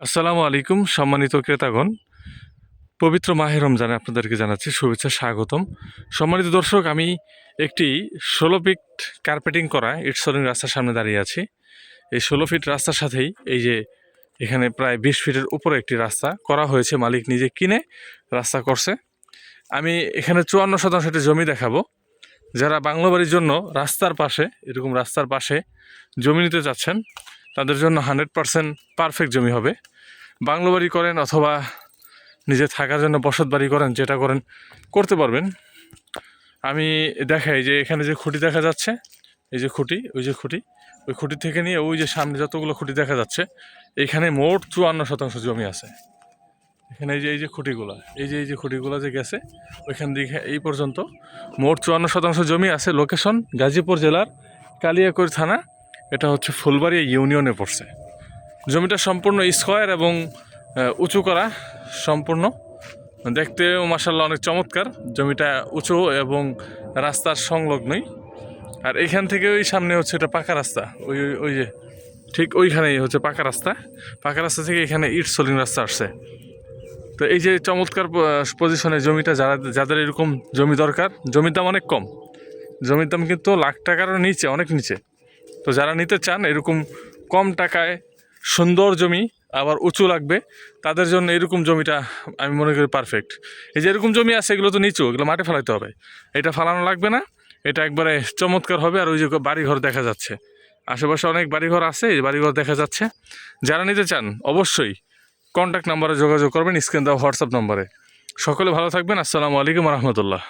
আসসালামু আলাইকুম সম্মানিত ক্রেতাগণ। পবিত্র মাহে রমজানে আপনাদেরকে জানাচ্ছি শুভেচ্ছা, স্বাগতম। সম্মানিত দর্শক, আমি একটি 16 ফিট কার্পেটিং করা ইটসলিং রাস্তার সামনে দাঁড়িয়ে আছি। এই 16 ফিট রাস্তার সাথেই এই যে এখানে প্রায় 20 ফিটের উপরে একটি রাস্তা করা হয়েছে, মালিক নিজে কিনে রাস্তা করছে। আমি এখানে 54% একটি জমি দেখাবো। যারা বাংলো বাড়ির জন্য রাস্তার পাশে, এরকম রাস্তার পাশে জমি নিতে চাচ্ছেন, তাদের জন্য 100% পারফেক্ট জমি হবে। বাংলো বাড়ি করেন অথবা নিজে থাকার জন্য বসত বাড়ি করেন, যেটা করেন করতে পারবেন। আমি দেখাই যে এখানে যে খুঁটি দেখা যাচ্ছে, এই যে খুঁটি, ওই যে খুঁটি, ওই খুঁটি থেকে নিয়ে ওই যে সামনে যতগুলো খুঁটি দেখা যাচ্ছে, এখানে মোট 54% জমি আছে। এখানে এই যে খুঁটিগুলো, এই যে খুঁটিগুলো যে গেছে ওইখান দিকে এই পর্যন্ত মোট 54% জমি আছে। লোকেশন গাজীপুর জেলার কালিয়াকৈর থানা, এটা হচ্ছে ফুলবাড়িয়া ইউনিয়নে পড়ছে। জমিটা সম্পূর্ণ স্কোয়ার এবং উঁচু করা, সম্পূর্ণ দেখতেও মাশাআল্লাহ অনেক চমৎকার। জমিটা উঁচু এবং রাস্তার সংলগ্নই। আর এইখান থেকে ওই সামনে হচ্ছে এটা পাকা রাস্তা, ওই ওই যে ঠিক ওইখানেই হচ্ছে পাকা রাস্তা। পাকা রাস্তা থেকে এখানে ইট সলিং রাস্তা আসছে। তো এই যে চমৎকার পজিশনে জমিটা, যাদের এরকম জমি দরকার, জমির দাম অনেক কম, জমির দাম কিন্তু লাখ টাকারও নিচে, অনেক নিচে। তো যারা নিতে চান এরকম কম টাকায় সুন্দর জমি, আবার উঁচু লাগবে, তাদের জন্য এরকম জমিটা আমি মনে করি পারফেক্ট। এই যে এরকম জমি আছে, এগুলো তো নিচু, এগুলো মাঠে ফেলাইতে হবে, এটা ফালানো লাগবে না, এটা একবারে চমৎকার হবে। আর ওই যে বাড়িঘর দেখা যাচ্ছে, আশেপাশে অনেক বাড়িঘর আছে, এই বাড়িঘর দেখা যাচ্ছে। যারা নিতে চান অবশ্যই কন্ট্যাক্ট নাম্বারে যোগাযোগ করবেন, স্ক্রিন দেওয়া হোয়াটসঅ্যাপ নম্বরে। সকলে ভালো থাকবেন। আসসালামু আলাইকুম রহমতুল্লাহ।